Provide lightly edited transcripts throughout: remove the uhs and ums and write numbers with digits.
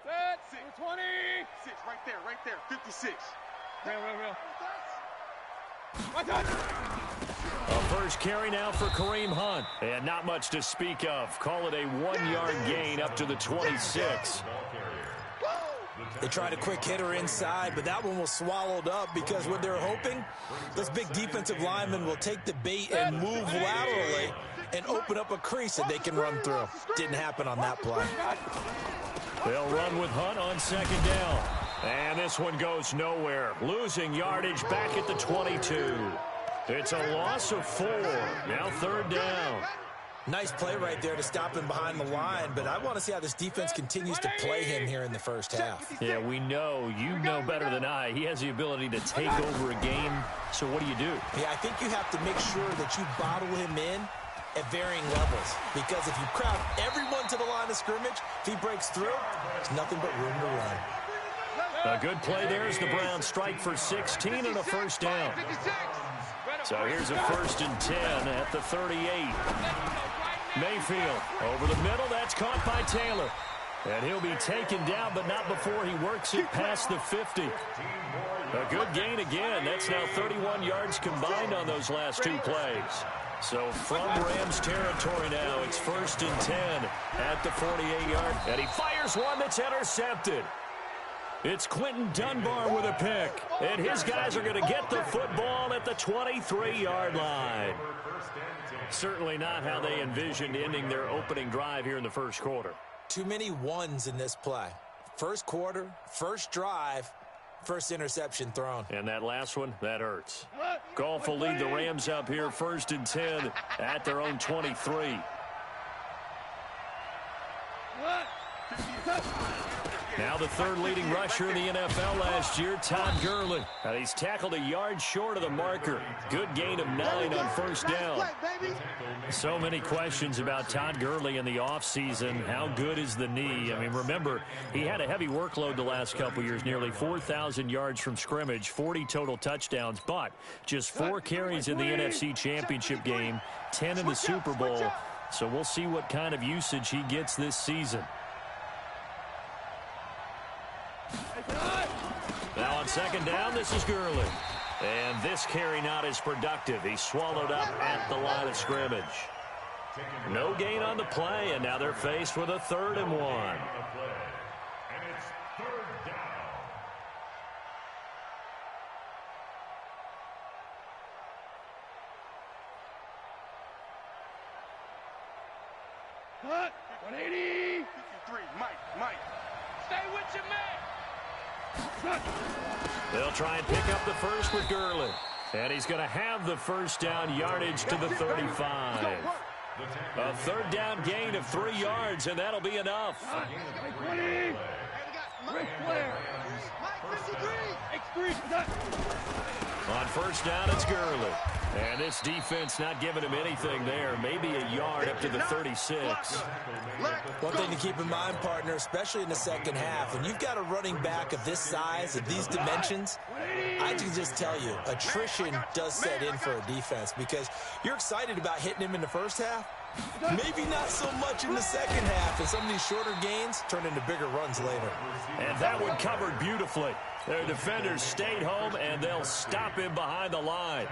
Set. 20. 6, right there. 56. Real. A first carry now for Kareem Hunt. And not much to speak of. Call it a 1-yard gain up to the 26. They tried a quick hitter inside, but that one was swallowed up because what they're hoping, those big defensive linemen will take the bait and move laterally and open up a crease that they can run through. Didn't happen on that play. They'll run with Hunt on second down. And this one goes nowhere. Losing yardage back at the 22. It's a loss of 4. Now third down. Nice play right there to stop him behind the line, but I want to see how this defense continues to play him here in the first half. Yeah, we know. You know better than I. He has the ability to take over a game. So what do? Yeah, I think you have to make sure that you bottle him in at varying levels, because if you crowd everyone to the line of scrimmage, if he breaks through, there's nothing but room to run. A good play there as the Browns strike for 16 and a first down. So here's a 1st and 10 at the 38. Mayfield over the middle. That's caught by Taylor. And he'll be taken down, but not before he works it past the 50. A good gain again. That's now 31 yards combined on those last 2 plays. So from Rams territory now, it's 1st and 10 at the 48-yard. And he fires one that's intercepted. It's Quinton Dunbar with a pick. And his guys are going to get the football at the 23-yard line. Certainly not how they envisioned ending their opening drive here in the first quarter. Too many ones in this play. First quarter, first drive, first interception thrown. And that last one, that hurts. Goff will lead the Rams up here 1st and 10 at their own 23. Now the 3rd leading rusher in the NFL last year, Todd Gurley. And he's tackled a yard short of the marker. Good gain of 9 on 1st down. So many questions about Todd Gurley in the offseason. How good is the knee? I mean, remember, he had a heavy workload the last couple years, nearly 4,000 yards from scrimmage, 40 total touchdowns, but just 4 carries in the NFC Championship game, 10 in the Super Bowl. So we'll see what kind of usage he gets this season. Now on second down, this is Gurley. And this carry not as productive. He's swallowed up at the line of scrimmage. No gain on the play, and now they're faced with a 3rd and 1. And it's 3rd down. Cut. 180. 53. Mike. Stay with your man. They'll try and pick up the first with Gurley. And he's going to have the first down, yardage to the 35. A 3rd down gain of 3 yards, and that'll be enough. 20. Ric Flair. X3. On 1st down, it's Gurley. And this defense not giving him anything there. Maybe a yard up to the 36. One thing to keep in mind, partner, especially in the second half, when you've got a running back of this size, of these dimensions, I can just tell you, attrition does set in for a defense because you're excited about hitting him in the first half. Maybe not so much in the second half, and some of these shorter gains turn into bigger runs later. And that one covered beautifully. Their defenders stayed home, and they'll stop him behind the line.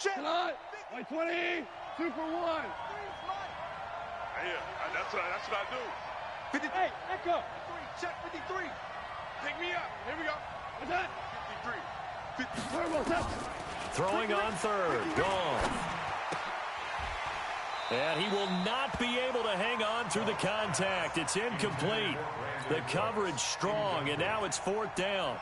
Cut. 20. 2 for 1. Yeah, that's what I do. 50. Hey, echo. Check 53. Pick me up. Here we go. What's that? 53. Throwing on 3rd. Gone. And he will not be able to hang on through the contact. It's incomplete. The coverage strong, and now it's 4th down.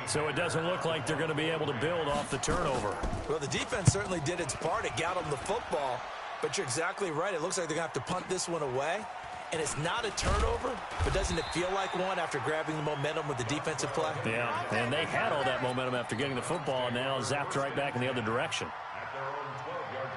So it doesn't look like they're going to be able to build off the turnover. Well, the defense certainly did its part. It got them the football. But you're exactly right. It looks like they're going to have to punt this one away. And it's not a turnover, but doesn't it feel like one after grabbing the momentum with the defensive play? Yeah, and they had all that momentum after getting the football, and now zapped right back in the other direction. At their own 12-yard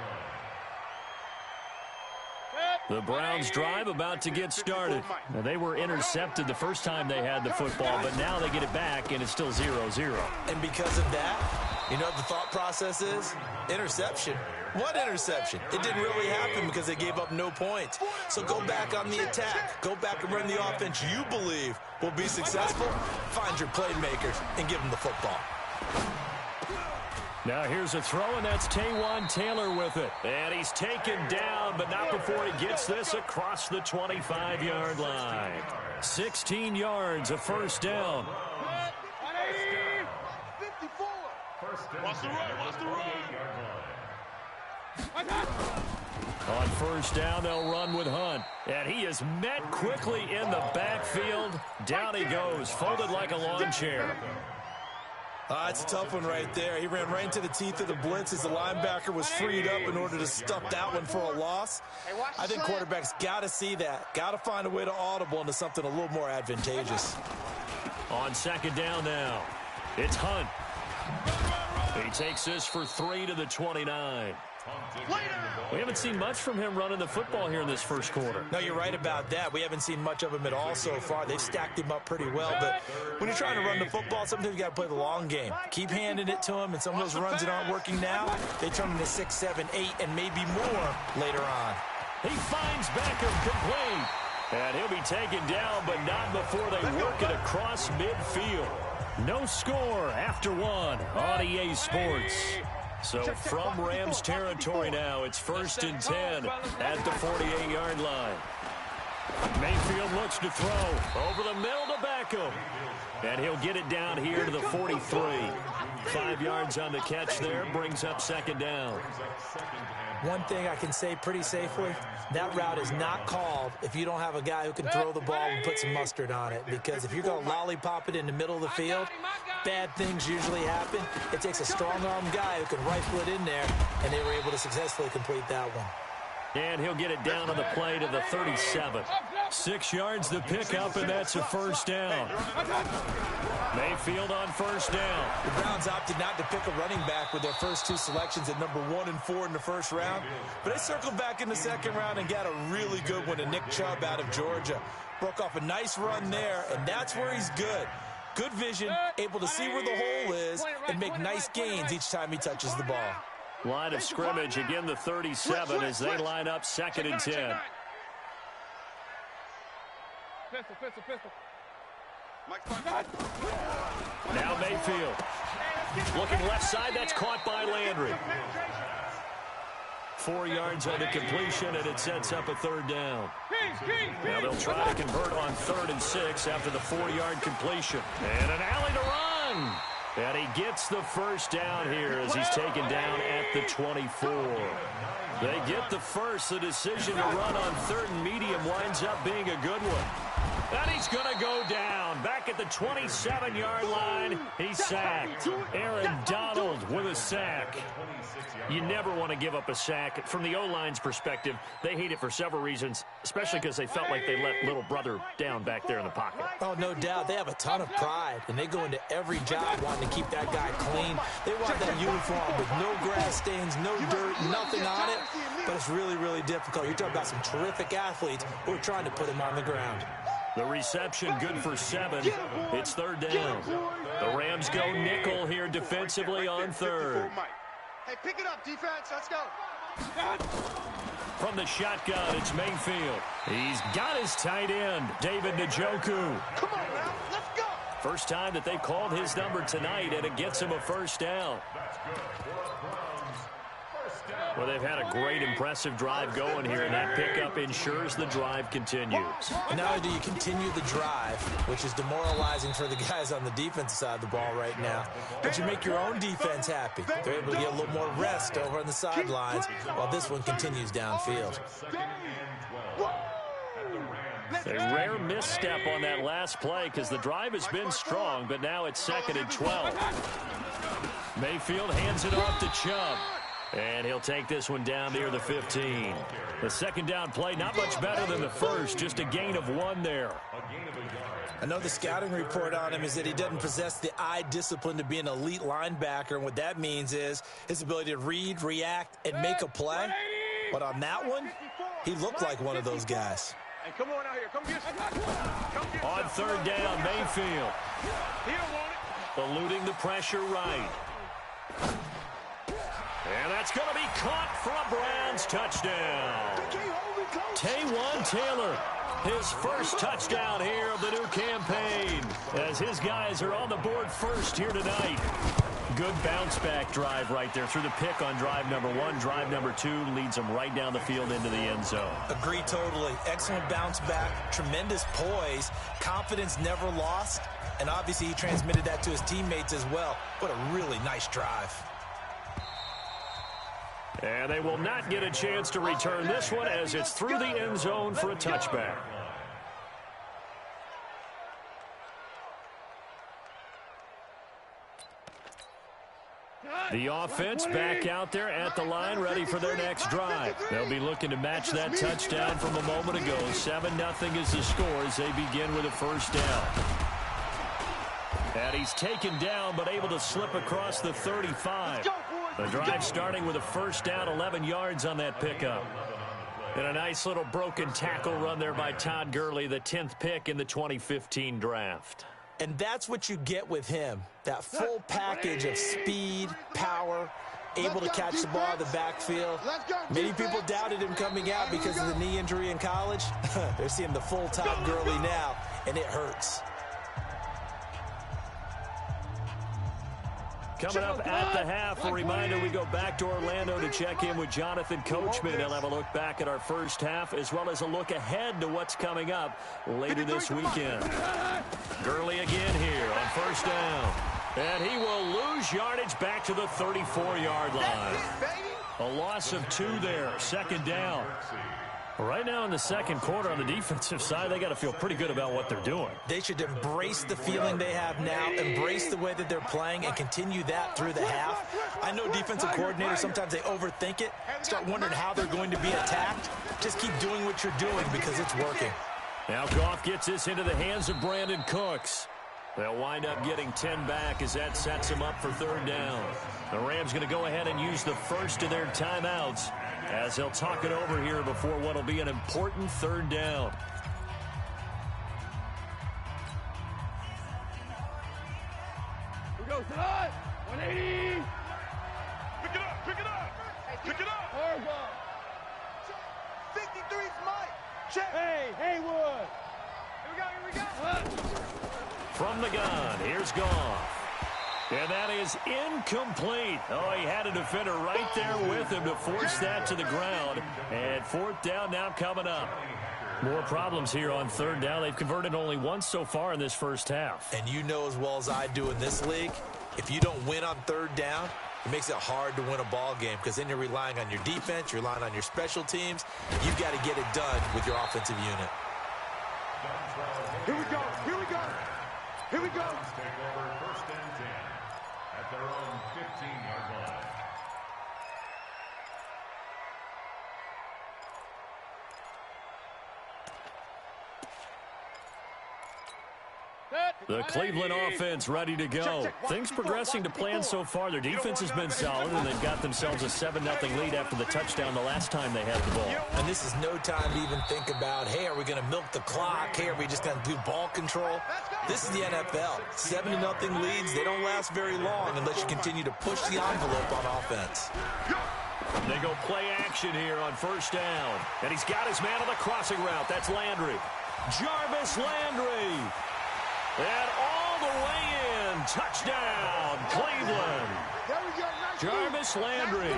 line. The Browns drive about to get started. Now, they were intercepted the first time they had the football, but now they get it back, and it's still 0-0. And because of that, you know what the thought process is? Interception. What interception? It didn't really happen because they gave up no points. So go back on the attack. Go back and run the offense you believe will be successful. Find your playmakers and give them the football. Now here's a throw, and that's Taywan Taylor with it. And he's taken down, but not before he gets this across the 25-yard line. 16 yards, a first down. 54. Watch the run, watch the run. On first down, they'll run with Hunt. And he is met quickly in the backfield. Down he goes, folded like a lawn chair. It's a tough one right there. He ran right into the teeth of the blitz as the linebacker was freed up in order to stuff that one for a loss. I think quarterbacks got to see that. Got to find a way to audible into something a little more advantageous. On second down now, it's Hunt. He takes this for 3 to the 29. We haven't seen much from him running the football here in this first quarter. No, you're right about that. We haven't seen much of him at all so far. They've stacked him up pretty well. But when you're trying to run the football, sometimes you got to play the long game. Keep handing it to him, and some of those runs that aren't working now, they turn into 6, 7, 8, and maybe more later on. He finds Beckham complete. And he'll be taken down, but not before they work it across midfield. No score after one on EA Sports. So from Rams territory now, it's 1st and 10 at the 48-yard line. Mayfield looks to throw over the middle to Beckham. And he'll get it down here to the 43. 5 yards on the catch there, brings up second down. One thing I can say pretty safely, that route is not called if you don't have a guy who can throw the ball and put some mustard on it. Because if you're going to lollipop it in the middle of the field, bad things usually happen. It takes a strong-arm guy who can rifle it in there, and they were able to successfully complete that one. And he'll get it down on the play to the 37. 6 yards to pick up, and that's a first down. Mayfield on first down. The Browns opted not to pick a running back with their first 2 selections at number 1 and 4 in the first round. But they circled back in the second round and got a really good one in Nick Chubb out of Georgia. Broke off a nice run there, and that's where he's good. Good vision, able to see where the hole is, and make nice gains each time he touches the ball. Line of scrimmage, again the 37 as they line up 2nd and 10. Pistol. Now Mayfield. Looking left side, that's caught by Landry. 4 yards on the completion, and it sets up a third down. Now they'll try to convert on 3rd and 6 after the 4-yard completion. And an alley to run. And he gets the first down here as he's taken down at the 24. They get the first. The decision to run on 3rd and medium winds up being a good one. And he's going to go down. Back at the 27-yard line, he's sacked. Aaron Donald with a sack. You never want to give up a sack. From the O-line's perspective, they hate it for several reasons, especially because they felt like they let little brother down back there in the pocket. Oh, no doubt. They have a ton of pride, and they go into every job wanting to keep that guy clean. They want that uniform with no grass stains, no dirt, nothing on it. But it's really, really difficult. You're talking about some terrific athletes who are trying to put him on the ground. The reception good for 7. It's 3rd down. The Rams go nickel here defensively on 3rd. Hey, pick it up, defense. Let's go. From the shotgun, it's Mayfield. He's got his tight end, David Njoku. Come on, now. Let's go. First time that they've called his number tonight, and it gets him a first down. Well, they've had a great, impressive drive going here, and that pickup ensures the drive continues. And not only do you continue the drive, which is demoralizing for the guys on the defensive side of the ball right now, but you make your own defense happy. They're able to get a little more rest over on the sidelines while this one continues downfield. A rare misstep on that last play because the drive has been strong, but now it's 2nd and 12. Mayfield hands it off to Chubb. And he'll take this one down near the 15. The second down play, not much better than the first, just a gain of 1 there. I know the scouting report on him is that he doesn't possess the eye discipline to be an elite linebacker, and what that means is his ability to read, react, and make a play. But on that one, He looked like one of those guys. Hey, come on out here. Come get On third down, Mayfield. He don't want it. Eluding the pressure right. And that's going to be caught for a Browns touchdown. Taywan Taylor, his first touchdown here of the new campaign, as his guys are on the board first here tonight. Good bounce-back drive right there through the pick on drive number 1. Drive number 2 leads them right down the field into the end zone. Agree totally. Excellent bounce back, tremendous poise, confidence never lost, and obviously he transmitted that to his teammates as well. What a really nice drive. And they will not get a chance to return this one as it's through the end zone for a touchback. The offense back out there at the line, ready for their next drive. They'll be looking to match that touchdown from a moment ago. 7-0 is the score as they begin with a first down. And he's taken down, but able to slip across the 35. The drive starting with a first down, 11 yards on that pickup. And a nice little broken tackle run there by Todd Gurley, the 10th pick in the 2015 draft. And that's what you get with him, that full package of speed, power, able to catch the ball in the backfield. Many people doubted him coming out because of the knee injury in college. They're seeing the full Todd Gurley now, and it hurts. Coming up at the half, a reminder, we go back to Orlando to check in with Jonathan Coachman. He'll have a look back at our first half as well as a look ahead to what's coming up later this weekend. Gurley again here on first down. And he will lose yardage back to the 34-yard line. A loss of 2 there, second down. Right now in the second quarter on the defensive side, they got to feel pretty good about what they're doing. They should embrace the feeling they have now, embrace the way that they're playing, and continue that through the half. I know defensive coordinators, sometimes they overthink it, start wondering how they're going to be attacked. Just keep doing what you're doing because it's working. Now Goff gets this into the hands of Brandon Cooks. They'll wind up getting 10 back as that sets them up for third down. The Rams going to go ahead and use the first of their timeouts as they'll talk it over here before what will be an important third down. Here we go, son. 180. Pick it up, pick it up. Pick it up. Hard ball. 53's Mike. Check. Hey, Haywood. Here we go. From the gun, here's Goff. And that is incomplete. Oh, he had a defender right there with him to force that to the ground. And fourth down now coming up. More problems here on third down. They've converted only once so far in this first half. And you know as well as I do in this league, if you don't win on third down, it makes it hard to win a ball game because then you're relying on your defense, you're relying on your special teams. You've got to get it done with your offensive unit. Here we go, here we go. Here we go. Take over first and 10 at their own 15-yard line. The Cleveland offense ready to go. Things progressing to plan so far. Their defense has been solid, and they've got themselves a 7-0 lead after the touchdown the last time they had the ball. And this is no time to even think about, hey, are we going to milk the clock? Hey, are we just going to do ball control? This is the NFL. 7-0 leads, they don't last very long unless you continue to push the envelope on offense. They go play action here on first down. And he's got his man on the crossing route. That's Landry. Jarvis Landry. And all the way in. Touchdown, Cleveland. Jarvis Landry.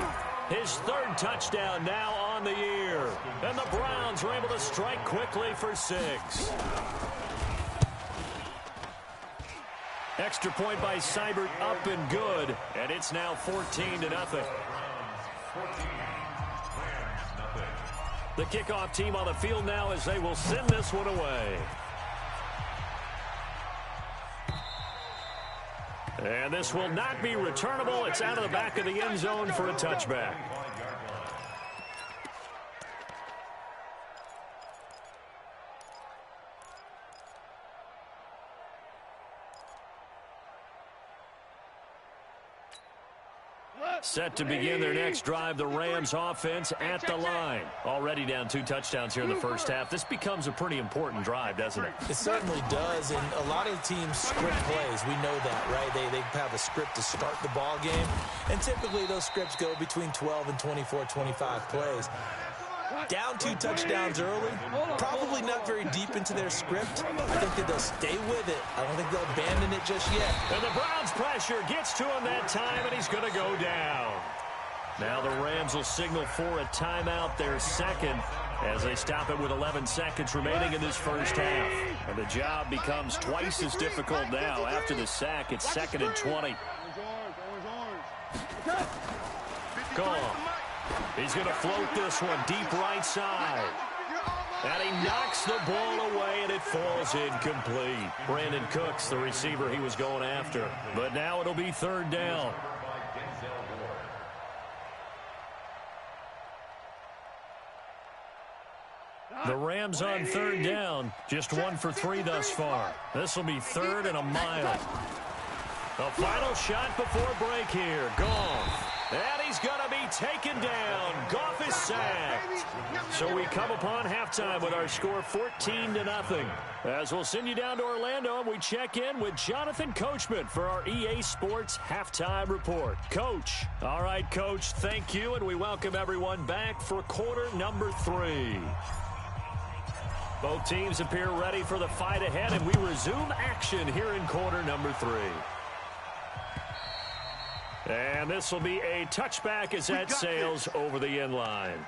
His third touchdown now on the year. And the Browns are able to strike quickly for 6. Extra point by Seibert up and good. And it's now 14-0. The kickoff team on the field now as they will send this one away. And this will not be returnable. It's out of the back of the end zone for a touchback. Set to begin their next drive, the Rams offense at the line. Already down 2 touchdowns here in the first half. This becomes a pretty important drive, doesn't it? It certainly does, and a lot of teams script plays. We know that, right? They have a script to start the ball game, and typically those scripts go between 12 and 24, 25 plays. Down 2 touchdowns early, probably not very deep into their script. I think that they'll stay with it. I don't think they'll abandon it just yet. And the Browns pressure gets to him that time, and he's going to go down. Now the Rams will signal for a timeout, their second, as they stop it with 11 seconds remaining in this first half. And the job becomes twice as difficult now after the sack. It's 2nd and 20. Gone. He's going to float this one deep right side. And he knocks the ball away, and it falls incomplete. Brandon Cooks, the receiver he was going after. But now it'll be 3rd down. The Rams on 3rd down, just 1 for 3 thus far. This will be 3rd and a mile. The final shot before break here. Goff. And he's going to be taken down. Goff is sacked. So we come upon halftime with our score 14-0. As we'll send you down to Orlando, and we check in with Jonathan Coachman for our EA Sports Halftime Report. Coach. All right, Coach, thank you, and we welcome everyone back for quarter number 3. Both teams appear ready for the fight ahead, and we resume action here in quarter number 3. And this will be a touchback as that sails over the end line.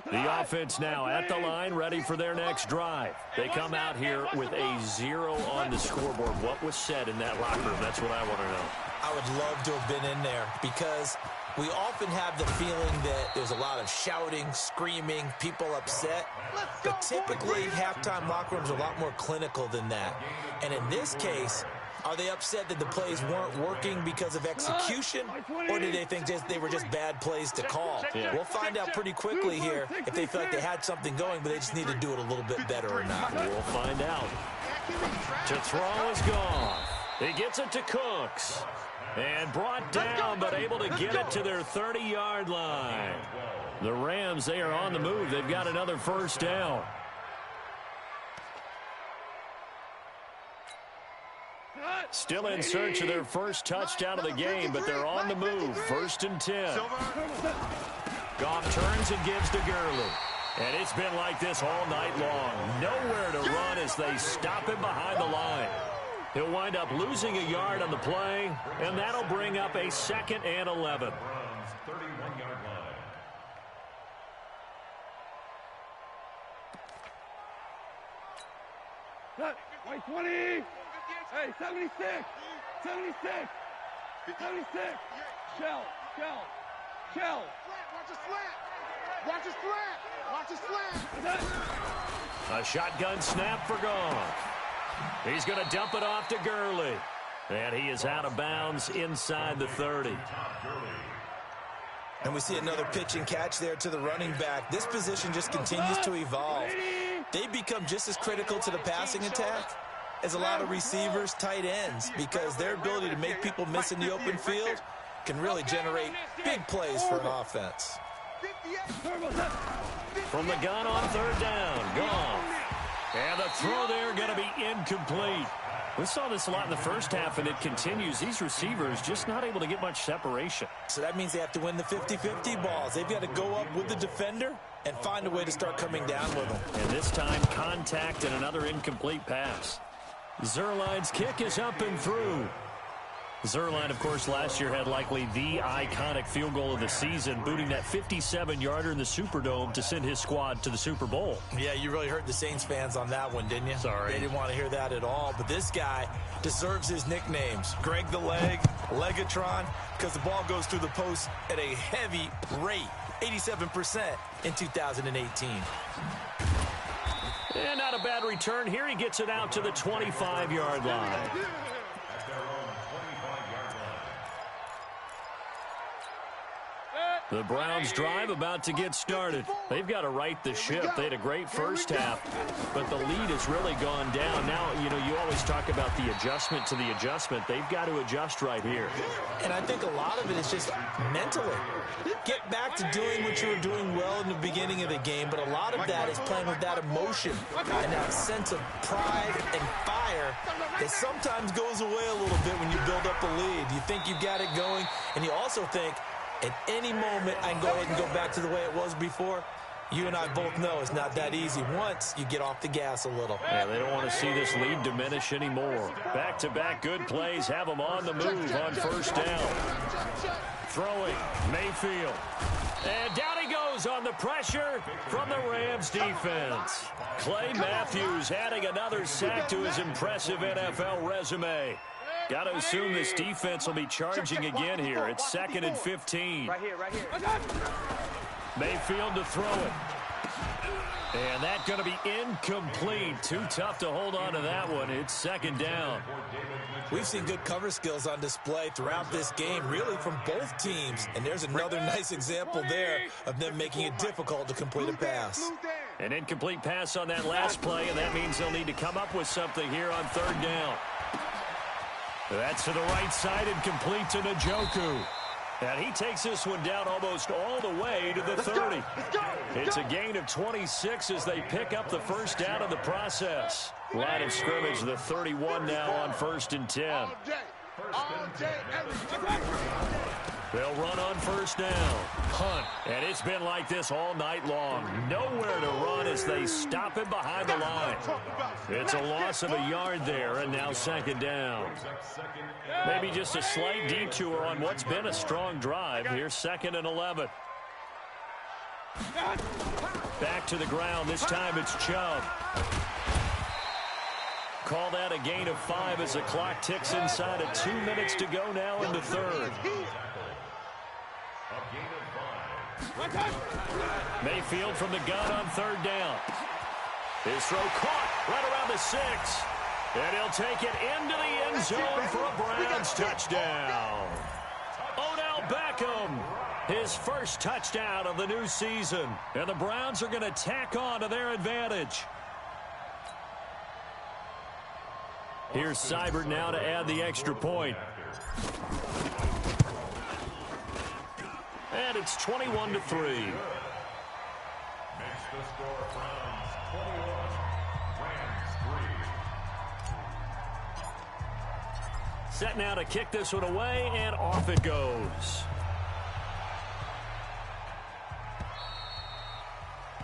The offense now at the line, ready for their next drive. They come out here with a 0 on the scoreboard. What was said in that locker room? That's what I want to know. I would love to have been in there because we often have the feeling that there's a lot of shouting, screaming, people upset. But typically, halftime locker rooms are a lot more clinical than that. And in this case, are they upset that the plays weren't working because of execution? Or do they think they were just bad plays to call? Yeah. We'll find out pretty quickly here if they feel like they had something going, but they just need to do it a little bit better or not. We'll find out. To throw is gone. He gets it to Cooks. And brought down, but able to get it to their 30-yard line. The Rams, they are on the move. They've got another first down. Still in search of their first touchdown of the game, but they're on the move. 1st and 10. Goff turns and gives to Gurley. And it's been like this all night long. Nowhere to run as they stop him behind the line. He'll wind up losing a yard on the play, and that'll bring up a 2nd and 11. 31-yard line. White 20. Hey, 76. 76. 76. Shell. Watch his flat. Watch his flat. Watch his flat. A shotgun snap for Goff. He's going to dump it off to Gurley. And he is out of bounds inside the 30. And we see another pitch and catch there to the running back. This position just continues to evolve. They become just as critical to the passing attack as a lot of receivers, tight ends, because their ability to make people miss in the open field can really generate big plays for an offense. From the gun on 3rd down, Goff. And the throw there going to be incomplete. We saw this a lot in the first half, and it continues. These receivers just not able to get much separation. So that means they have to win the 50-50 balls. They've got to go up with the defender and find a way to start coming down with them. And this time, contact and another incomplete pass. Zuerlein's kick is up and through. Zuerlein, of course, last year had likely the iconic field goal of the season, booting that 57-yarder in the Superdome to send his squad to the Super Bowl. Yeah, you really hurt the Saints fans on that one, didn't you? Sorry. They didn't want to hear that at all. But this guy deserves his nicknames. Greg the Leg, Legatron, because the ball goes through the post at a heavy rate, 87% in 2018. And not a bad return here. He gets it out to the 25-yard line. The Browns drive about to get started. They've got to right the ship. They had a great first half, but the lead has really gone down. Now, you always always talk about the adjustment to the adjustment. They've got to adjust right here. And I think a lot of it is just mentally. Get back to doing what you were doing well in the beginning of the game, but a lot of that is playing with that emotion and that sense of pride and fire that sometimes goes away a little bit when you build up a lead. You think you've got it going, and you also think at any moment I can go ahead and go back to the way it was before. You and I both know it's not that easy once you get off the gas a little. Yeah, they don't want to see this lead diminish anymore. Back-to-back good plays have them on the move on first down. Throwing, Mayfield. And down he goes on the pressure from the Rams defense. Clay Matthews adding another sack to his impressive NFL resume. Got to assume this defense will be charging again here. It's 2nd and 15. Right here. Mayfield to throw it. And that's going to be incomplete. Too tough to hold on to that one. It's 2nd down. We've seen good cover skills on display throughout this game, really from both teams. And there's another nice example there of them making it difficult to complete a pass. An incomplete pass on that last play, and that means they'll need to come up with something here on 3rd down. That's to the right side and complete to Njoku. And he takes this one down almost all the way to the 30. It's a gain of 26 as they pick up the first down in the process. Line of scrimmage, the 31 now on 1st and 10. They'll run on first down. Hunt. And it's been like this all night long. Nowhere to run as they stop him behind the line. It's a loss of a yard there, and now 2nd down. Maybe just a slight detour on what's been a strong drive. Here's 2nd and 11. Back to the ground. This time it's Chubb. Call that a gain of 5 as the clock ticks inside of 2 minutes to go now in the 3rd. Mayfield from the gun on 3rd down. His throw caught right around the 6. And he'll take it into the end zone for a Browns touchdown. Odell Beckham, his first touchdown of the new season. And the Browns are going to tack on to their advantage. Here's Seibert now to add the extra point. And it's 21-3. Makes the score Browns 21, Rams 3. Set now to kick this one away, and off it goes.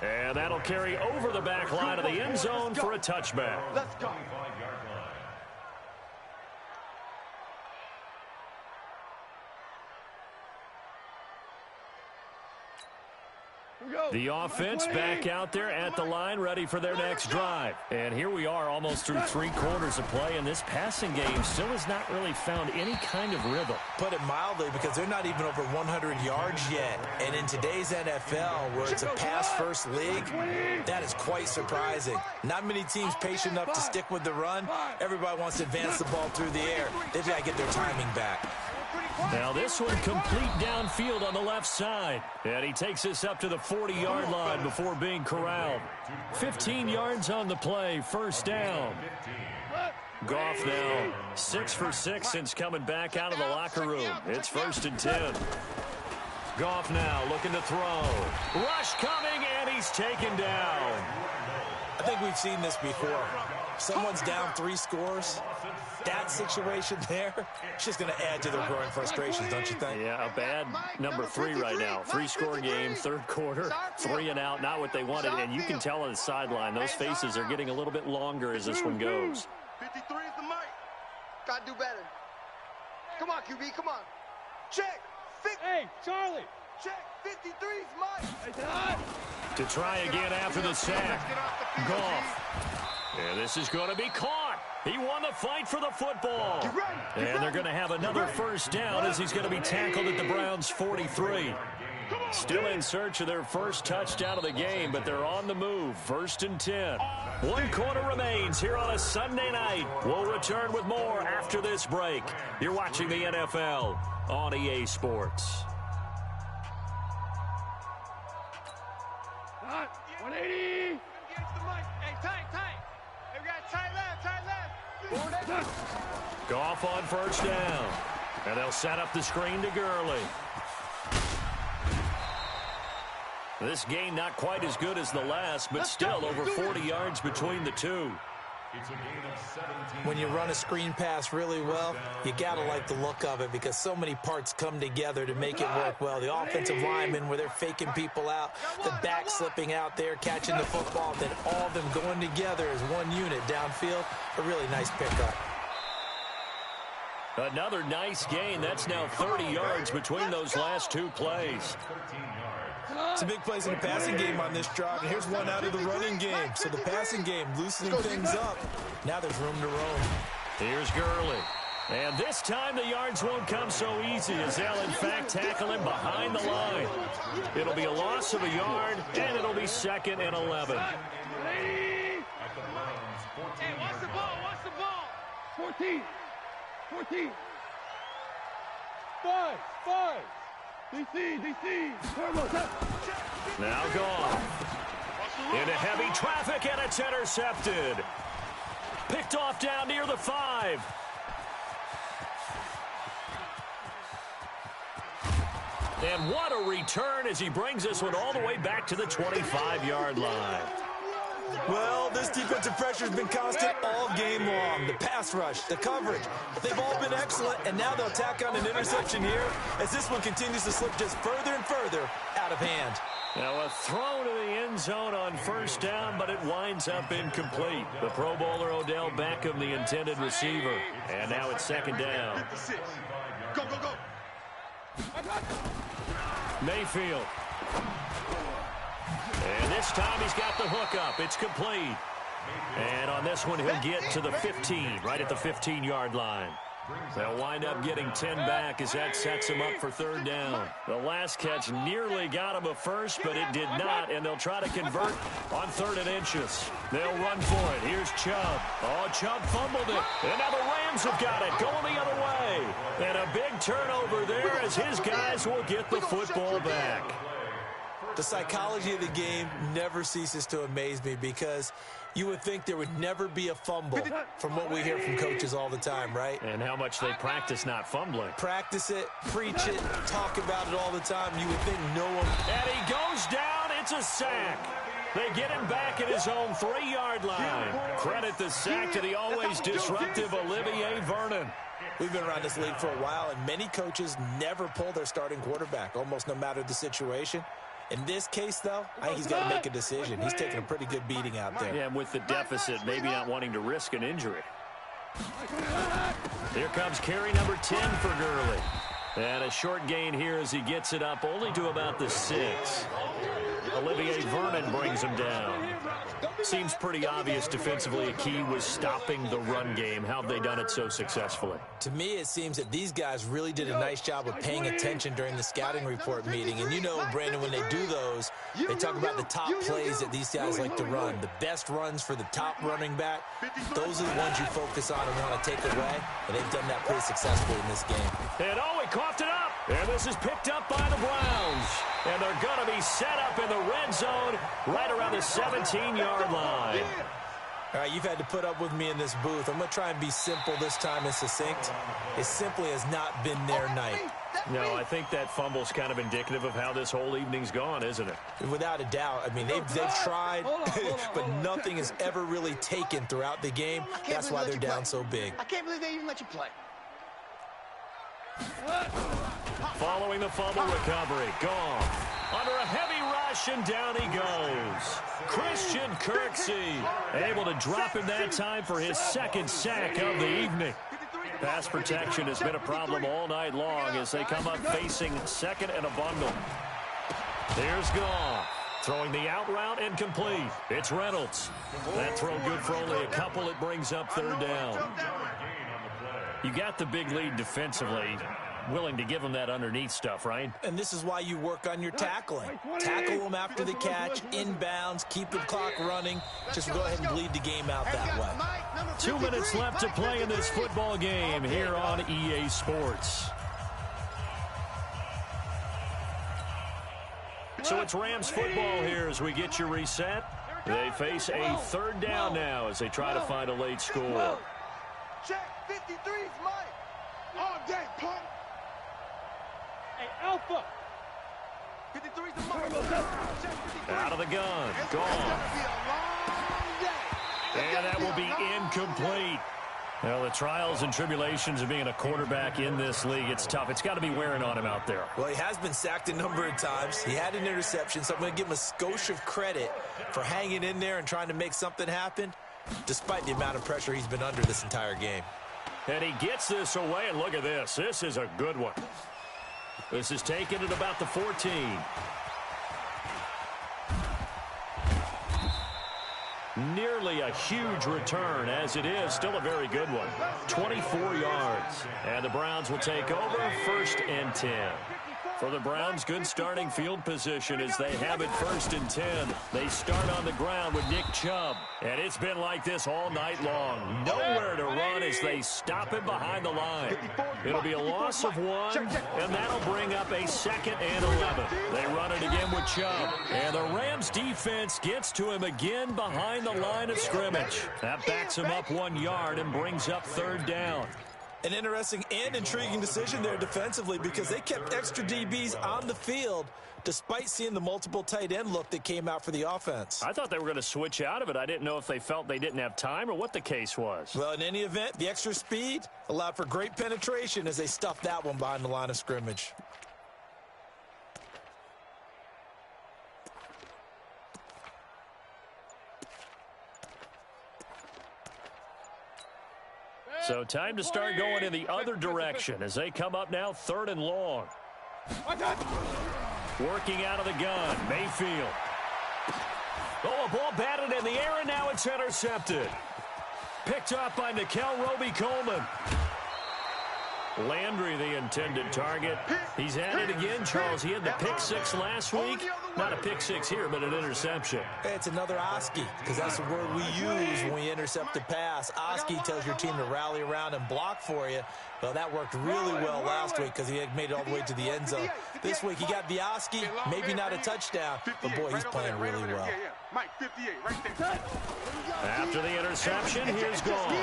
And that'll carry over the back line of the end zone for a touchback. Let's go. The offense back out there at the line, ready for their next drive. And here we are almost through 3 quarters of play, and this passing game still has not really found any kind of rhythm. Put it mildly, because they're not even over 100 yards yet. And in today's NFL, where it's a pass-first league, that is quite surprising. Not many teams patient enough to stick with the run. Everybody wants to advance the ball through the air. They've got to get their timing back. Now this one complete downfield on the left side. And he takes this up to the 40-yard line before being corralled. 15 yards on the play, first down. Goff now 6 for 6 since coming back out of the locker room. It's 1st and 10. Goff now looking to throw. Rush coming, and he's taken down. I think we've seen this before. Someone's down 3 scores. That situation there, it's just going to add to their growing frustrations, don't you think? Yeah, a bad number 3 right now. 3-score game, 3rd quarter, 3 and out, not what they wanted. And you can tell on the sideline, those faces are getting a little bit longer as this one goes. 53 is the mic. Got to do better. Come on, QB, come on. Check. Hey, Charlie. Check. 53 is Mike. To try again after the sack. Goff. And this is going to be caught. He won the fight for the football. And they're going to have another first down as he's going to be tackled at the Browns' 43. Still in search of their first touchdown of the game, but they're on the move. 1st and 10. 1 quarter remains here on a Sunday night. We'll return with more after this break. You're watching the NFL on EA Sports. 180. Hey, tight. Hey, we got tight left. Goff on first down. And they'll set up the screen to Gurley. This game not quite as good as the last, but still over 40 yards between the two. It's a gain of 17. When you run a screen pass really well, you got to like the look of it because so many parts come together to make it work well. The offensive linemen, where they're faking people out, the back slipping out there, catching the football, then all of them going together as one unit downfield. A really nice pickup. Another nice gain. That's now 30 yards between those last two plays. Some big plays in the passing game on this drive, and here's one out of the running game. So the passing game loosening things up. Now there's room to roam. Here's Gurley. And this time the yards won't come so easy as they'll in fact tackle him behind the line. It'll be a loss of a yard, and it'll be 2nd and 11. Hey, watch the ball, watch the ball. 14. 5. DC. Now gone. Into heavy traffic, and it's intercepted. Picked off down near the 5. And what a return as he brings this one all the way back to the 25-yard line. Well, this defensive pressure has been constant all game long. The pass rush, the coverage, they've all been excellent, and now they'll tack on an interception here as this one continues to slip just further and further out of hand. Now a throw to the end zone on first down, but it winds up incomplete. The Pro Bowler Odell Beckham, the intended receiver. And now it's 2nd down. Go. Mayfield. And this time he's got the hook up. It's complete. And on this one, he'll get to the 15, right at the 15-yard line. They'll wind up getting 10 back as that sets him up for 3rd down. The last catch nearly got him a first, but it did not, and they'll try to convert on 3rd and inches. They'll run for it. Here's Chubb. Oh, Chubb fumbled it. And now the Rams have got it, going the other way. And a big turnover there as his guys will get the football back. The psychology of the game never ceases to amaze me because you would think there would never be a fumble from what we hear from coaches all the time, right? And how much they practice not fumbling. Practice it, preach it, talk about it all the time. You would think no one... And he goes down. It's a sack. They get him back at his own 3-yard line. Credit the sack to the always disruptive Olivier Vernon. We've been around this league for a while, and many coaches never pull their starting quarterback, almost no matter the situation. In this case, though, I think he's got to make a decision. He's taking a pretty good beating out there. Yeah, and with the deficit, maybe not wanting to risk an injury. Here comes carry number 10 for Gurley. And a short gain here as he gets it up only to about the 6. Olivier Vernon brings him down. Seems pretty obvious defensively a key was stopping the run game. How have they done it so successfully? To me, it seems that these guys really did a nice job of paying attention during the scouting report meeting. And you know, Brandon, when they do those, they talk about the top plays that these guys like to run. The best runs for the top running back, those are the ones you focus on and want to take away. And they've done that pretty successfully in this game. And oh, he coughed it up. And this is picked up by the Browns. And they're going to be set up in the red zone right around the 17-yard line. All right, you've had to put up with me in this booth. I'm going to try and be simple this time and succinct. It simply has not been their night. No, I think that fumble's kind of indicative of how this whole evening's gone, isn't it? Without a doubt. I mean, they've tried, but nothing has ever really taken throughout the game. That's why they're down so big. I can't believe they even let you play. Following the fumble recovery, gone. Under a heavy rush, and down he goes. Christian Kirksey able to drop him that time for his 2nd sack of the evening. Pass protection has been a problem all night long as they come up facing 2nd and a bundle. Here's Goff. Throwing the out route and complete. It's Reynolds. That throw good for only a couple. It brings up 3rd down. You got the big lead defensively. Willing to give them that underneath stuff, right? And this is why you work on your tackling. Tackle them after the catch, inbounds, keep the clock running. Just go ahead and bleed the game out that way. 2 minutes left to play in this football game here on EA Sports. So it's Rams football here as we get you reset. They face a 3rd down now as they try to find a late score. Check, 53's Mike. All day, punk. Hey, Alpha. 53's the Mike. Check 53. Out of the gun. Gone. It's gonna be a long day. And that will be incomplete. Well, the trials and tribulations of being a quarterback in this league, it's tough. It's got to be wearing on him out there. Well, he has been sacked a number of times. He had an interception, so I'm going to give him a skosh of credit for hanging in there and trying to make something happen, despite the amount of pressure he's been under this entire game. And he gets this away, and look at this. This is a good one. This is taken at about the 14. Nearly a huge return, as it is still a very good one. 24 yards. And the Browns will take over 1st and 10. For the Browns, good starting field position as they have it 1st and 10. They start on the ground with Nick Chubb. And it's been like this all night long. Nowhere to run as they stop him behind the line. It'll be a loss of 1, and that'll bring up a 2nd and 11. They run it again with Chubb. And the Rams defense gets to him again behind the line of scrimmage. That backs him up 1 yard and brings up 3rd down. An interesting and intriguing decision there defensively because they kept extra DBs on the field despite seeing the multiple tight end look that came out for the offense. I thought they were going to switch out of it. I didn't know if they felt they didn't have time or what the case was. Well, in any event, the extra speed allowed for great penetration as they stuffed that one behind the line of scrimmage. So time to start going in the other direction as they come up now 3rd and long. Working out of the gun, Mayfield. Oh, a ball batted in the air, and now it's intercepted. Picked up by Nikel Roby-Coleman. Landry, the intended target. He's at it again, Charles. He had the pick 6 last week. Not a pick 6 here, but an interception. It's another Oski, because that's the word we use when we intercept a pass. Oski tells your team to rally around and block for you. Well, that worked really well last week because he had made it all the way to the end zone. This week, he got the Oski, maybe not a touchdown, but boy, he's playing really well. Mike, 58, right there. After the interception, here's Gone.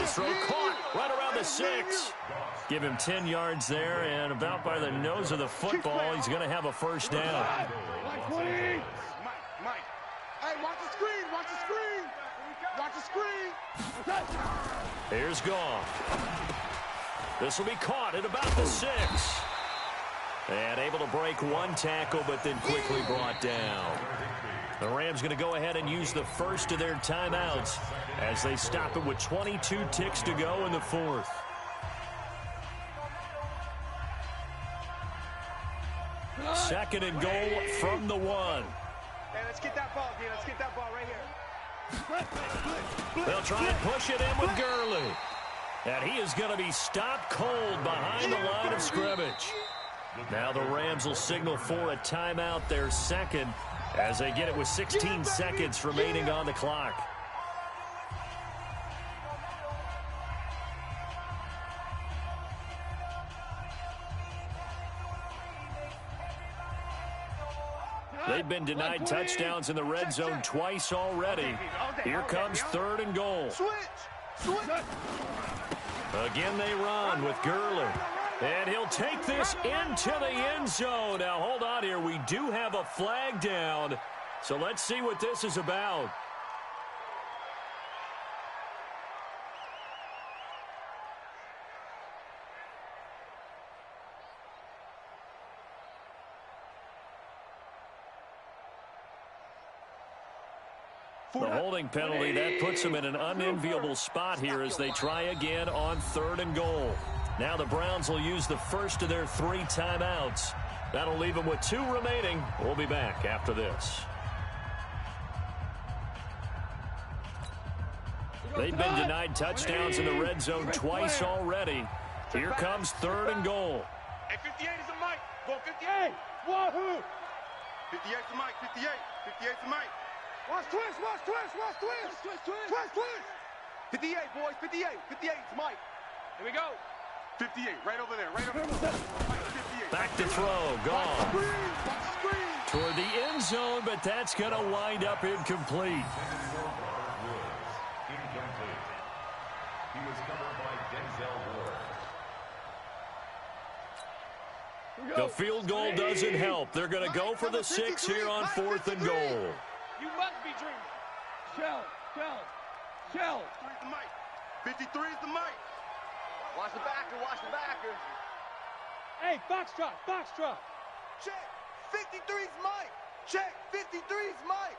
His throw caught right around the 6. Give him 10 yards there, and about by the nose of the football, he's going to have a 1st down. Mike. Hey, watch the screen, watch the screen. Watch the screen. Here's Gone. This will be caught at about the 6. And able to break 1 tackle, but then quickly brought down. The Rams going to go ahead and use the first of their timeouts as they stop it with 22 ticks to go in the 4th. Second and goal from the 1. Hey, let's get that ball, D. Let's get that ball right here. They'll try and push it in with Gurley. And he is going to be stopped cold behind the line of scrimmage. Now the Rams will signal for a timeout, their 2nd, as they get it with 16 seconds remaining on the clock. They've been denied touchdowns in the red zone twice already. Here comes 3rd and goal. Again they run with Gurley. And he'll take this into the end zone. Now, hold on here. We do have a flag down. So let's see what this is about. The holding penalty, that puts them in an unenviable spot here as they try again on 3rd and goal. Now the Browns will use the first of their 3 timeouts. That'll leave them with 2 remaining. We'll be back after this. They've been denied touchdowns in the red zone twice already. Here comes 3rd and goal. Hey, 58 is a Mike. Go 58. Wahoo. 58 is a Mike. 58. 58 is a Mike. Watch twist, watch twist, watch twist. Twist, twist. 58, boys, 58. 58 is Mike. Here we go. 58, right over there, right over there. 58. Back to throw, gone. Toward the end zone, but that's going to wind up incomplete. He was covered by Denzel Ward. The field goal doesn't help. They're going to go for the 6 here on 4th and goal. You must be dreaming. Shell. 53 is the mic. 53 is the mic. Watch the backer. Hey, Foxtrot. Check. 53's Mike. Check. 53's Mike.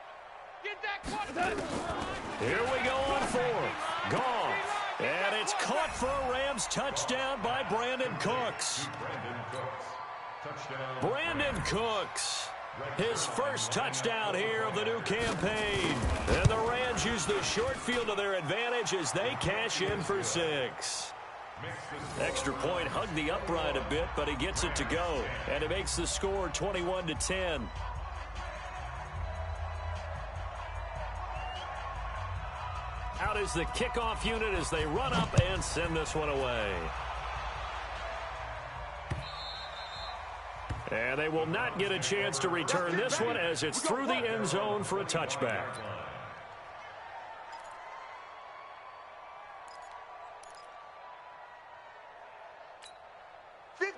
Get that quarterback. Here we go on 4th. Goff. And it's caught for a Rams touchdown by Brandon Cooks. Brandon Cooks. His first touchdown here of the new campaign. And the Rams use the short field to their advantage as they cash in for 6. Extra point hugged the upright a bit, but he gets it to go. And it makes the score 21-10. Out is the kickoff unit as they run up and send this one away. And they will not get a chance to return this one as it's through the end zone for a touchback.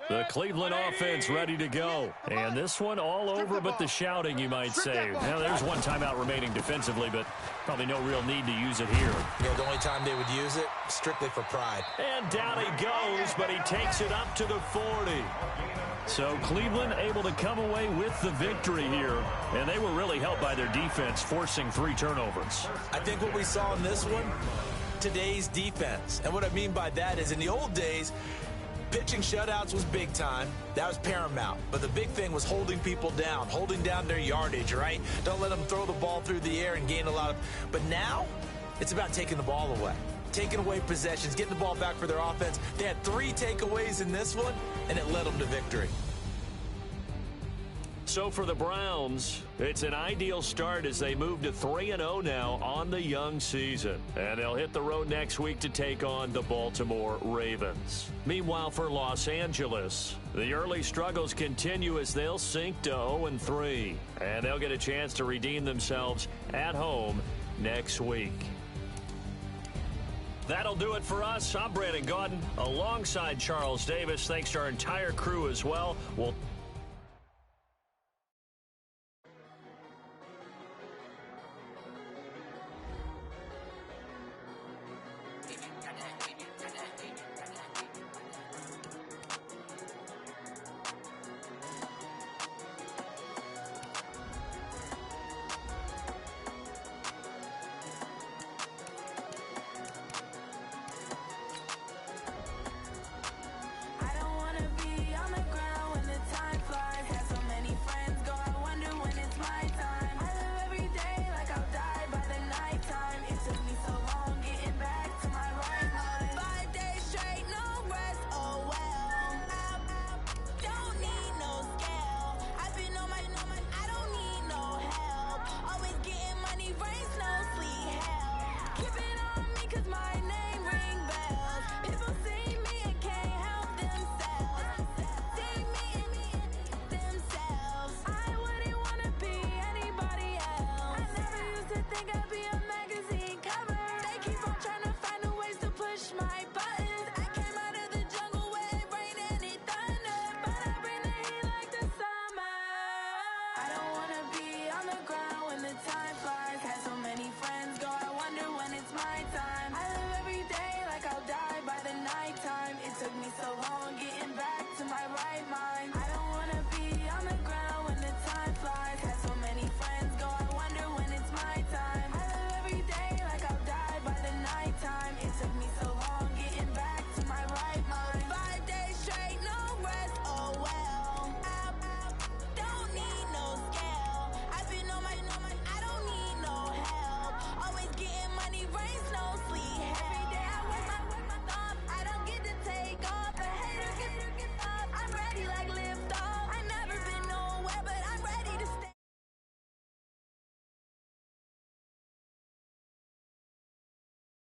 The Cleveland offense ready to go. And this one all over but the shouting, you might say. Now, there's one timeout remaining defensively, but probably no real need to use it here. Yeah, the only time they would use it, strictly for pride. And down he goes, but he takes it up to the 40. So Cleveland able to come away with the victory here. And they were really helped by their defense, forcing 3 turnovers. I think what we saw in this one, today's defense. And what I mean by that is in the old days, pitching shutouts was big time. That was paramount. But the big thing was holding people down, holding down their yardage, right? Don't let them throw the ball through the air and gain a lot of... But now, it's about taking the ball away. Taking away possessions, getting the ball back for their offense. They had 3 takeaways in this one, and it led them to victory. So for the Browns, it's an ideal start as they move to 3-0 now on the young season. And they'll hit the road next week to take on the Baltimore Ravens. Meanwhile, for Los Angeles, the early struggles continue as they'll sink to 0-3. And they'll get a chance to redeem themselves at home next week. That'll do it for us. I'm Brandon Gaudin alongside Charles Davis. Thanks to our entire crew as well. We'll